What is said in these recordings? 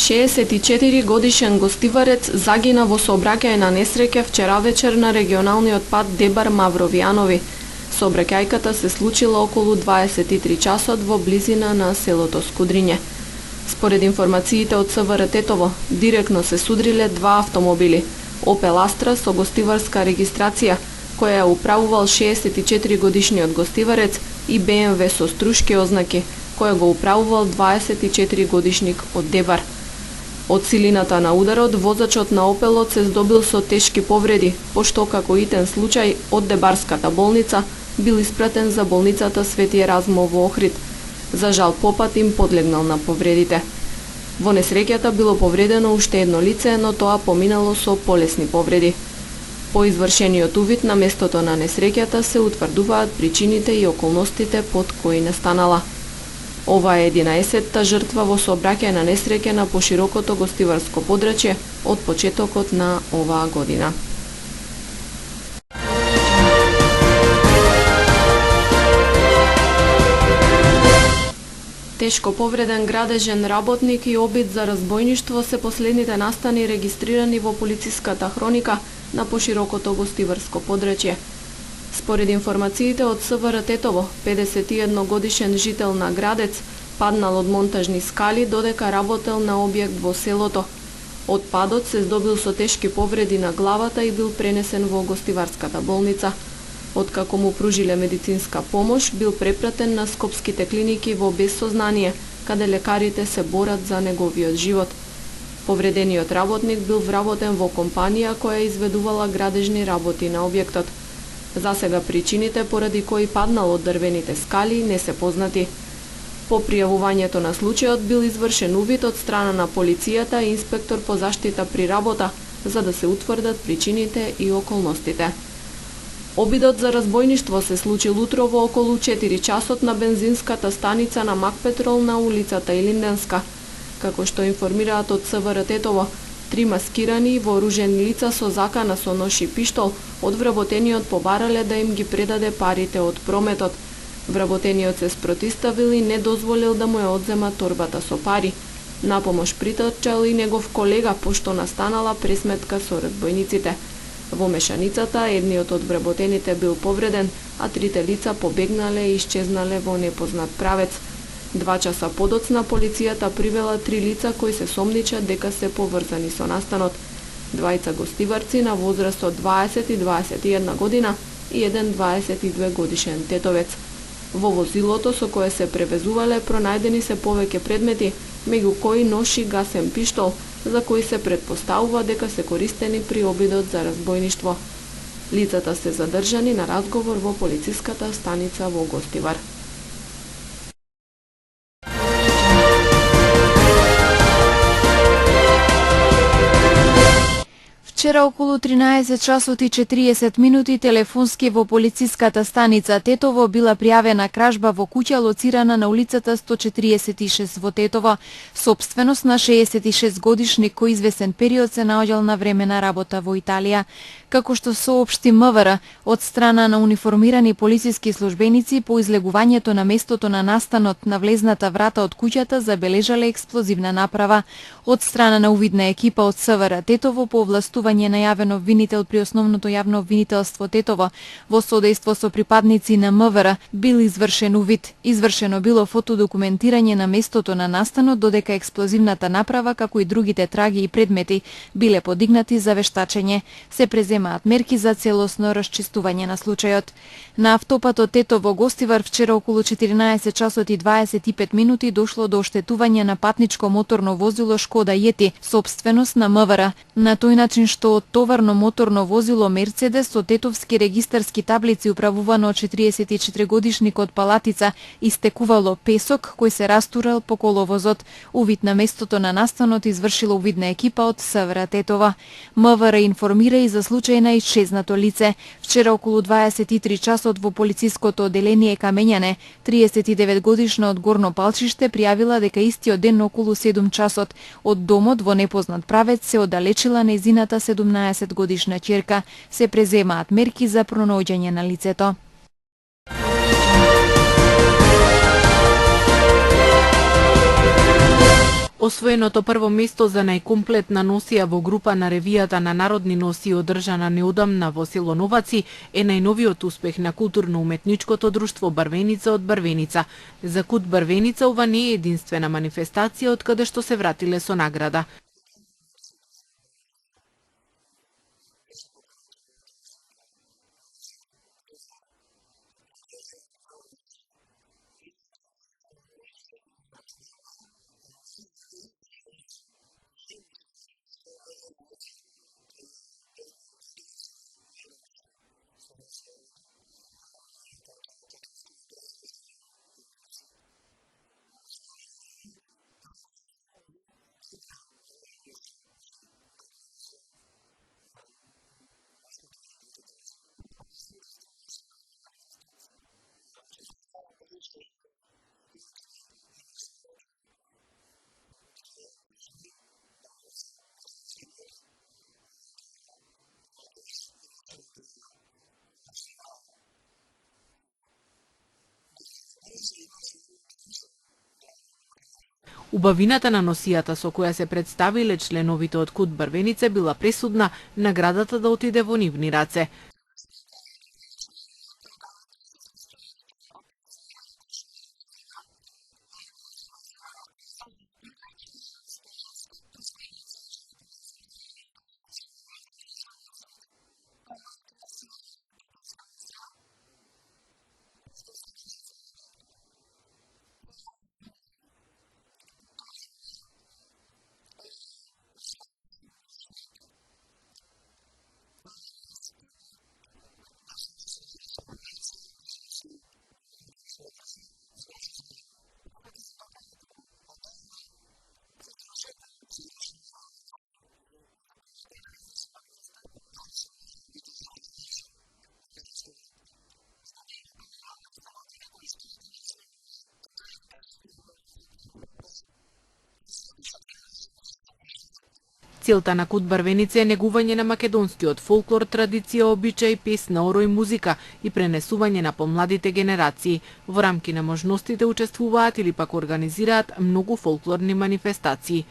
64 годишен гостиварец загина во сообраќај на несреќа вчера вечер на регионалниот пат Дебар-Мавровијанови. Сообраќајката се случила околу 23 часот во близина на селото Скудриње. Според информациите од СВР Тетово, директно се судриле два автомобили: Opel Astra со гостиварска регистрација, која ја управувал 64 годишниот гостиварец, и BMW со струшки ознаки, која го управувал 24 годишник од Дебар. Од силината на ударот, возачот на Опелот се здобил со тешки повреди, пошто како итен случај од Дебарската болница бил испратен за болницата Свети Еразмо во Охрид. За жал попат им подлегнал на повредите. Во несреќата било повредено уште едно лице, но тоа поминало со полесни повреди. По извршениот увид на местото на несреќата се утврдуваат причините и околностите под кои настанала. Ова е 11-та жртва во сообраќај на несреќа на поширокото гостиварско подрачје од почетокот на оваа година. Тешко повреден градежен работник и обид за разбојништво се последните настани регистрирани во полициската хроника на поширокото гостиварско подрачје. Според информациите од СВР Тетово, 51 годишен жител на Градец паднал од монтажни скали додека работел на објект во селото. Од падот се здобил со тешки повреди на главата и бил пренесен во гостиварската болница. Откако му пружиле медицинска помош, бил препратен на скопските клиники во безсознание, каде лекарите се борат за неговиот живот. Повредениот работник бил вработен во компанија која изведувала градежни работи на објектот. За сега причините поради кои паднал од дрвените скали не се познати. По пријавувањето на случајот бил извршен увид од страна на полицијата и инспектор по заштита при работа, за да се утврдат причините и околностите. Обидот за разбојништво се случил утрово околу 4 часот на бензинската станица на Макпетрол на улицата Илинденска. Како што информираат од СВР Тетово, 3 маскирани и вооружени лица со закана со нож и пиштол од вработениот побарале да им ги предаде парите од прометот. Вработениот се спротиставил и не дозволил да му ја одзема торбата со пари. На помош притрчал и негов колега, пошто настанала пресметка со разбојниците. Во мешаницата едниот од вработените бил повреден, а 3 лица побегнале и исчезнале во непознат правец. 2 часа подоцна полицијата привела 3 лица кои се сомничат дека се поврзани со настанот. 2 гостиварци на возраст од 20 и 21 година и еден 22 годишен тетовец. Во возилото со кое се превезувале пронајдени се повеќе предмети, меѓу кои нож и гасен пиштол, за кои се претпоставува дека се користени при обидот за разбојништво. Лицата се задржани на разговор во полициската станица во Гостивар. Вчера околу 13 часот и 40 минути телефонски во полициската станица Тетово била пријавена кражба во куќа лоцирана на улицата 146 во Тетово, сопственост на 66 годишник кој известен период се наоѓал на времена работа во Италија. Како што соопшти МВР, од страна на униформирани полициски службеници по излегувањето на местото на настанот на влезната врата од куќата забележале експлозивна направа. Од страна на увидна екипа од СВР Тетово по овластување на јавен обвинител при основното јавно обвинителство Тетово, во содејство со припадници на МВР, бил извршен увид. Извршено било фотодокументирање на местото на настанот, додека експлозивната направа, како и другите траги и предмети, биле подигнати за вештачење. Се преземаат мерки за целосно расчистување на случајот. На автопатот Тетово Гостивар вчера околу 14 часот и 25 минути дошло до оштетување на патничко моторно возило Шкода Јети, сопственост на МВР, на тој начин што од товарно моторно возило Мерцедес со тетовски регистарски таблици управувано од 44 годишник од Палатица истекувало песок кој се растурал по коловозот. Увид на местото на настанот извршила увидна екипа од СВР Тетова. МВР информира и за случај на исчезнато лице. Вчера околу 23 часот во полициското оделение Камењане, 39 годишна од Горно Палчиште пријавила дека истиот ден околу 7 часот од домот во непознат правец се оддалечила нејзината 17 годишна ќерка. Се преземаат мерки за пронаоѓање на лицето. Освоеното прво место за најкомплетна носија во група на ревијата на народни носии одржана неодамна во село Новаци е најновиот успех на културно-уметничкото друштво Брвеница од Брвеница. За Кут Брвеница ова не е единствена манифестација од каде што се вратиле со награда. Убавината на носијата со која се представиле членовите од Кут Брвеница била пресудна, наградата да отиде во нивни раце. Целта на Кут Брвеница е негување на македонскиот фолклор, традиција, обичај, песна, орој, музика и пренесување на помладите генерации. Во рамки на можностите учествуваат или пак организираат многу фолклорни манифестации.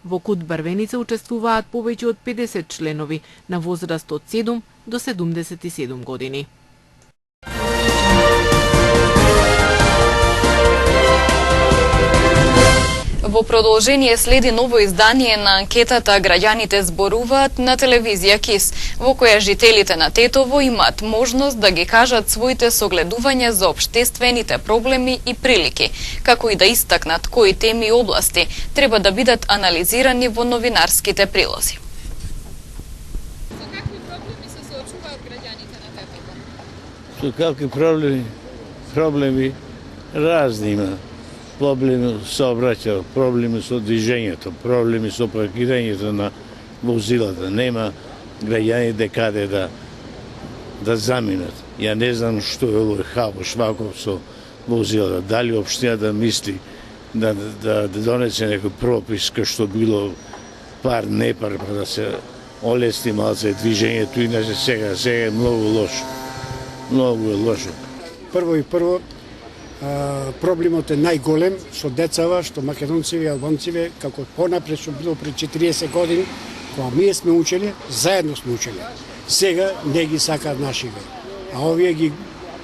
Во КУТ Барвеница учествуваат повеќе од 50 членови на возраст од 7 до 77 години. Во продолжение следи ново издание на анкетата "Граѓаните зборуваат" на телевизија КИС, во која жителите на Тетово имаат можност да ги кажат своите согледувања за општествените проблеми и прилики, како и да истакнат кои теми и области треба да бидат анализирани во новинарските прилози. Со какви проблеми се соочуваат граѓаните на Тетово? Со какви проблеми разни има. Проблеми со обраќање, проблеми со движењето, проблеми со паркирањето на возилата. Нема граѓани декаде да заминат. Ја не знам што е овој хаос ваков со возилата. Дали општината мисли да донесе некој пропис кај што било пар, не пар, па да се олесни малце движењето, иначе сега е многу лошо. Многу е лошо. Прво, проблемот е најголем со децава, што македонци и албанци, како понапред што било пред 40 години, кога ние сме учели, заедно сме учели. Сега не ги сакаат нашиве, а овие ги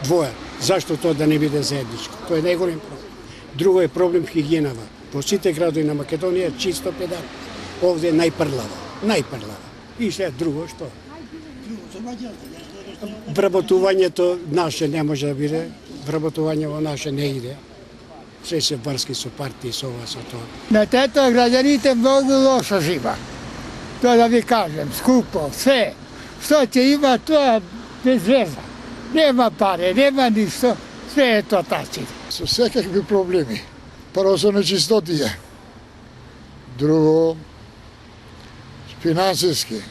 двојат. Зашто тоа да не биде заедничко? Тоа е најголем проблем. Друго е проблем хигиенава. Во сите градови на Македонија чисто педан. Овде е најпрлава. И се друго што? Вработувањето наше не може да биде. Вработување во наше не иде. Се врски со партии, со ова, со тоа. На Тетово граѓаните многу лошо жива. Тоа да ви кажем, скупо, све. Што ќе има, тоа без веза. Нема паре, нема ништо, све е тоа тачи. Со секакви проблеми. Прво со нечистотија. Друго, финансиски.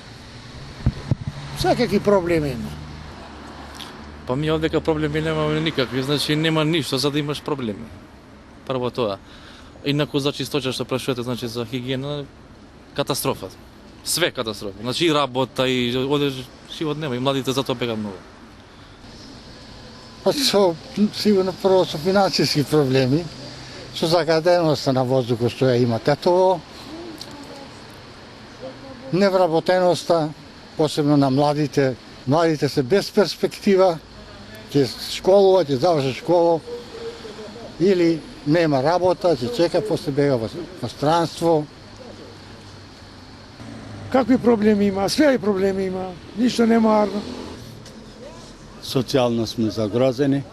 Секакви проблеми има. Па ми овдека проблеми немаме никакви, значи нема ништо за да имаш проблеми. Прво тоа. Инаку за чисточа што прашувате, значи за хигиена, катастрофа. Све катастрофа. Значи и работа, и одеш живот нема, и младите затоа бегаат многу. Па сигурно прво со финансиски проблеми, со загаденоста на воздухот што ја има Тетово, невработеноста, посебно на младите. Младите се без перспектива, ќе школува, ќе заврши школа, или нема работа, ќе чека, после бега во странство. Какви проблеми има? Све проблеми има. Ништо нема арно. Социјално сме загрозени,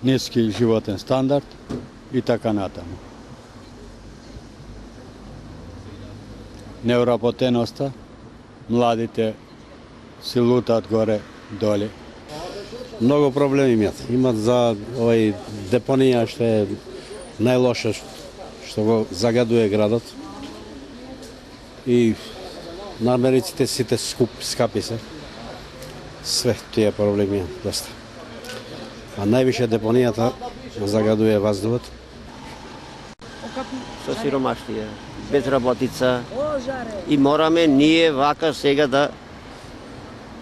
ниски животен стандард и така натаму. Невработеноста, младите се лутаат горе доле. Многу проблеми имаат. Имат за овој депонија што е најлоше што го загадува градот. И намериците сите скапи се. Све тие проблеми имаат доста. А највише депонијата загадува воздухот. Со сиромаштија, безработица. И мораме ние вака сега да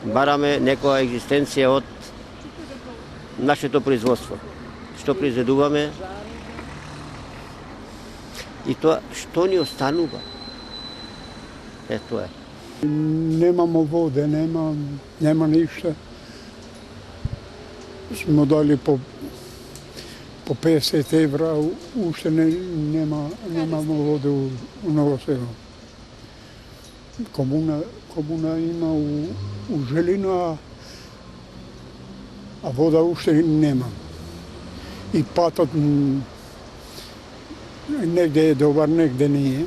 бараме некоја екзистенција од нашето производство. Што произведуваме и тоа што ни останува. Тоа е. Немамо воде, нема ништо. Смо дали по 50 евра, уште немамо воде у Ново село. Комуна има у Желина, а вода уште нема. И патот негде е добар, негде не е.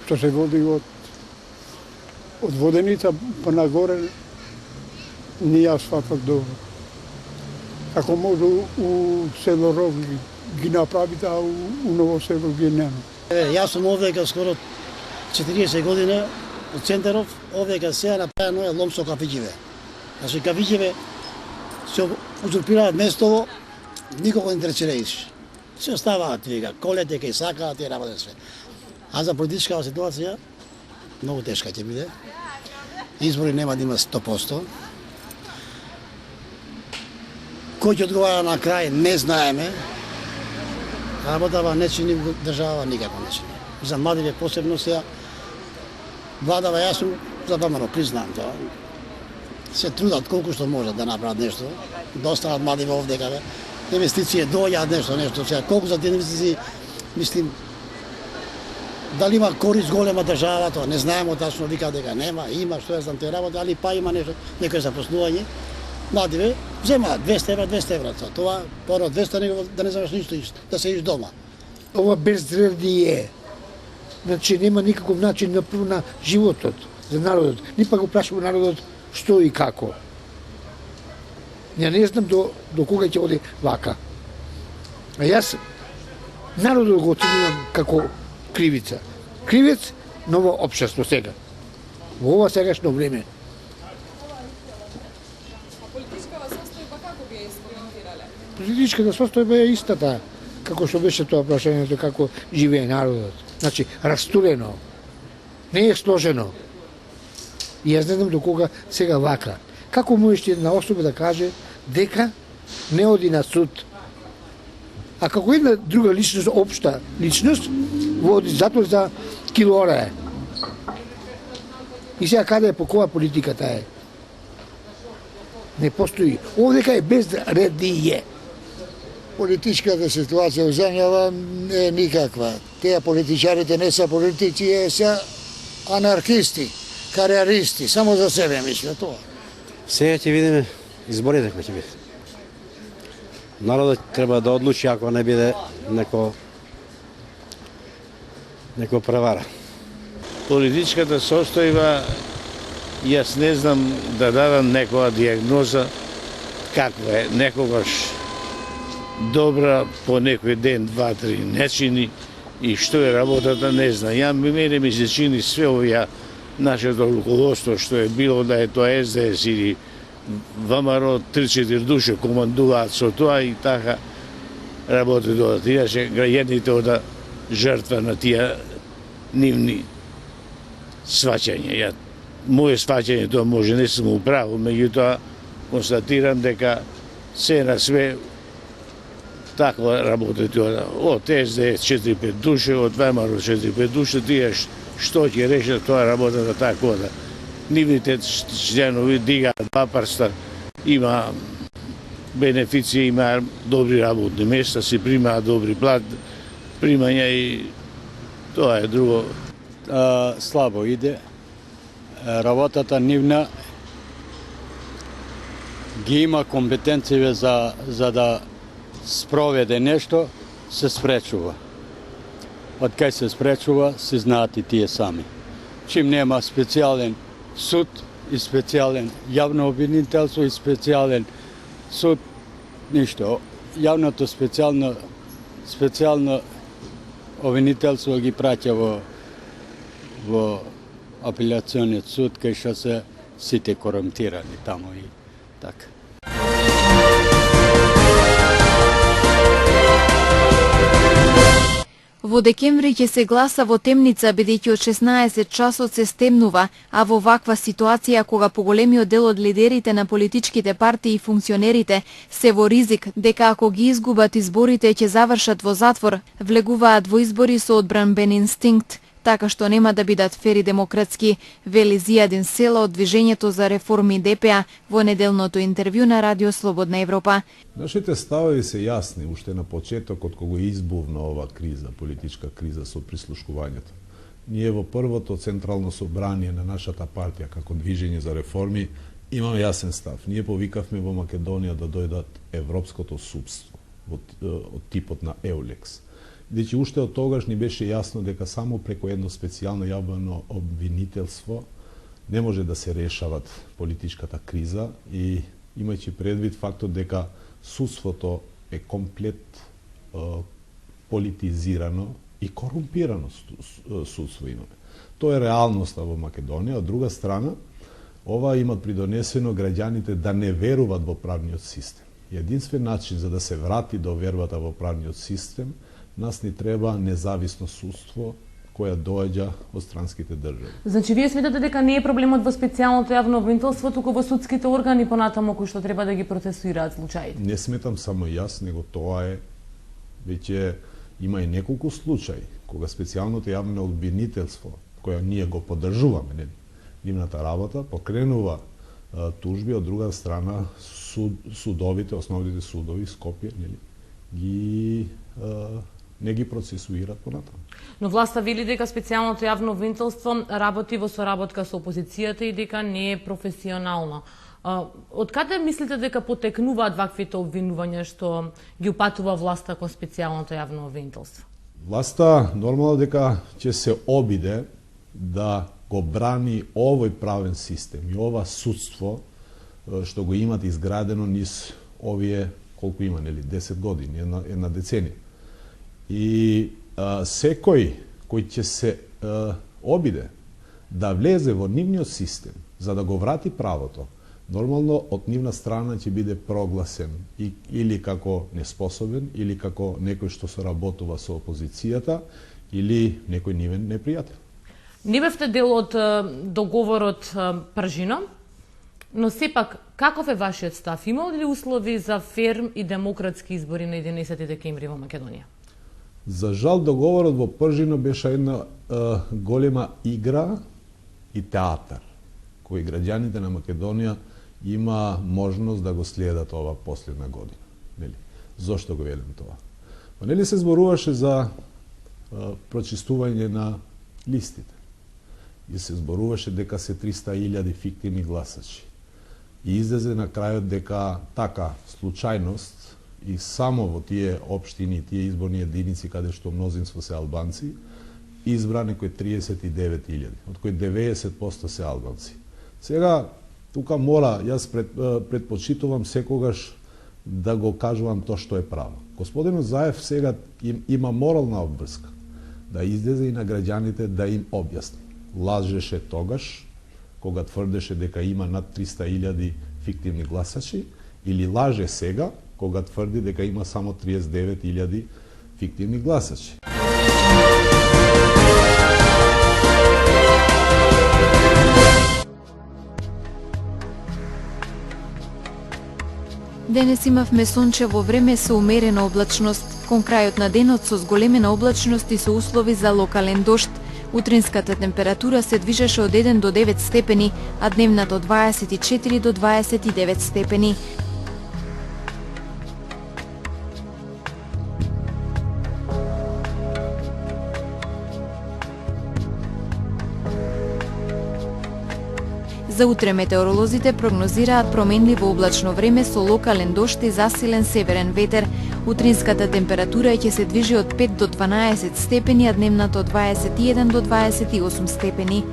Што се води од Воденица па нагоре не ја сватат добро. Ако може у село Рог ги направите, а у Ново село ги нема. Јас сум овдека скоро 40 година од Центаров, овдека сега направено е лом со кафиќиве. Значи кафиќиве се узурпираат местово, никого не интересирајш. Се оставаат вика, колете кај сакаат и работат све. А за политичка ситуација многу тешка ќе биде. Избори нема да има 100%. Кој ќе одговара на крај, не знаеме. Работава не чини држава, никако не чини. за младиве посебно сега. Владава, јас сум забавно признам тоа. Се трудат колку што можат да направат нешто, да останат младиве овдека, инвестиции доаѓаат нешто сега. Колку за тие инвестиции, мислим, дали има корист голема државата, не знаеме тачно, вика дека нема, има, што е знам те работи, али па има нешто, некој запослување. Младиве земаат 200 евра, тоа пора 200 него да не знаеш ништо, да седиш дома. Ова безредие, значи нема никаков начин на животот за народот. Ни па го прашува народот што и како. Ја не знам до кога ќе оди вака. А јас народот го оценувам како кривица. Кривец ново општество сега. Во ова сегашно време. Политичката состојба е истата, како што беше тоа прашањето, како живее народот. Значи, растурено, не е сложено. И јас не знам до кога сега вака. Како можеш една особа да каже дека не оди на суд? А како една друга личност, општа личност, води затвор за килора. И сега каде е, по која политиката е? Не постои. Овдека е безредие. Политичката ситуација во земјава не е никаква. Тие политичарите не се политици, се анархисти, кариеристи, само за себе мислат тоа. Сега ќе видиме изборите кои ќе биде. Народот треба да одлучи ако не биде неко превара. Политичката состојба, јас не знам да дадам некоја диагноза каква е. Некогаш добра, по некој ден, два, три не чини и што е работата, не знам. Мене ми се чини све овие нашето руководство, што е било да е тоа СДС или ВМРО, 3-4 души командуваат со тоа и така работи додат. Иначе граѓаните ода жртва на тие нивни сваќања. Моје сваќање тоа може не сум управо, меѓутоа констатирам дека се на све таква работи тоа. Од СДС 4-5 души, од ВМРО 4-5 души, тие што ќе решат тоа работата така да. Нивните членови дигаат два прста, има бенефиции, има добри работни места, си примаат добри примања и тоа е друго. Слабо иде. Работата нивна ги има компетенције за да спроведе нешто, се спречува. Од кај се спречува, се знаат и тие сами. Чим нема специјален суд и специјален јавно обвинителство и специјален суд, ништо. Јавното специјално обвинителство ги праќа во апелациониот суд, кај што се сите корумпирани таму и така. Во декември ќе се гласа во темница, бидејќи од 16 часот се стемнува, а во ваква ситуација кога поголемиот дел од лидерите на политичките партии и функционерите се во ризик дека ако ги изгубат изборите ќе завршат во затвор, влегуваат во избори со одбранбен инстинкт, така што нема да бидат фери демократски, вели Зијадин Села од Движењето за реформи ДПА во неделното интервју на Радио Слободна Европа. Нашите ставови се јасни уште на почетокот кога избувна ова криза, политичка криза со прислушкувањето. Ние во првото централно собрание на нашата партија како Движење за реформи имаме јасен став. Ние повикавме во Македонија да дојдат европското судство од типот на Еулекс. Дечи уште од тогаш ни беше јасно дека само преку едно специјално јавно обвинителство не може да се решават политичката криза и имајќи предвид фактот дека судството е комплет политизирано и корумпирано судство имаме. Тоа е реалноста во Македонија. Од друга страна, ова има придонесено граѓаните да не веруваат во правниот систем. Единствен начин за да се врати довербата во правниот систем, нас ни треба независно судство која доаѓа од странските држави. Значи, вие сметате дека не е проблемот во специјалното јавно обвинителство, туку во судските органи понатаму кои што треба да ги процесуираат случаите? Не сметам само јас, него тоа е, веќе има и неколку случаи кога специјалното јавно обвинителство, која ние го поддржуваме, нели, нивната работа, покренува тужби, од друга страна судовите, основните судови, Скопје, нели, не ги процесуират понатаму. Но власта вели дека специјалното јавно обвинителство работи во соработка со опозицијата и дека не е професионално. Од каде мислите дека потекнуваат ваквите обвинувања што ги упатува власта кон специјалното јавно обвинителство? Власта нормално дека ќе се обиде да го брани овој правен систем и ова судство што го имат изградено низ овие колку има, нели, 10 години, една деценија. И секој кој ќе се обиде да влезе во нивниот систем за да го врати правото, нормално од нивна страна ќе биде прогласен или како неспособен, или како некој што соработува со опозицијата, или некој нивен непријател. Не бевте дел од договорот Пржино, но сепак, каков е вашиот став? Има ли услови за ферм и демократски избори на 11 декември во Македонија? За жал, договорот во Пржино беше една голема игра и театар, кој граѓаните на Македонија има можност да го следат ова последна година. Нели? Зошто го велам тоа? Па нели се зборуваше за прочистување на листите. И се зборуваше дека се 300.000 фиктивни гласачи. И излезе на крајот дека така случајност и само во тие општини, тие изборни единици каде што мнозинство се албанци, избра некои 39.000, од кои 90% се албанци. Сега, тука мора, јас предпочитувам секогаш да го кажувам тоа што е право. Господинот Заев сега има морална обврска да излезе и на граѓаните да им објасни. Лажеше тогаш, кога тврдеше дека има над 300.000 фиктивни гласачи, или лаже сега, кога тврди дека има само 39.000 фиктивни гласачи. Денес имавме сончево време со умерена облачност. Кон крајот на денот со зголемена облачност и со услови за локален дожд. Утринската температура се движеше од 1 до 9 степени, а дневната од 24 до 29 степени. За утре метеоролозите прогнозираат променливо облачно време со локален дожд и засилен северен ветер. Утринската температура ќе се движи од 5 до 12 степени, а дневната од 21 до 28 степени.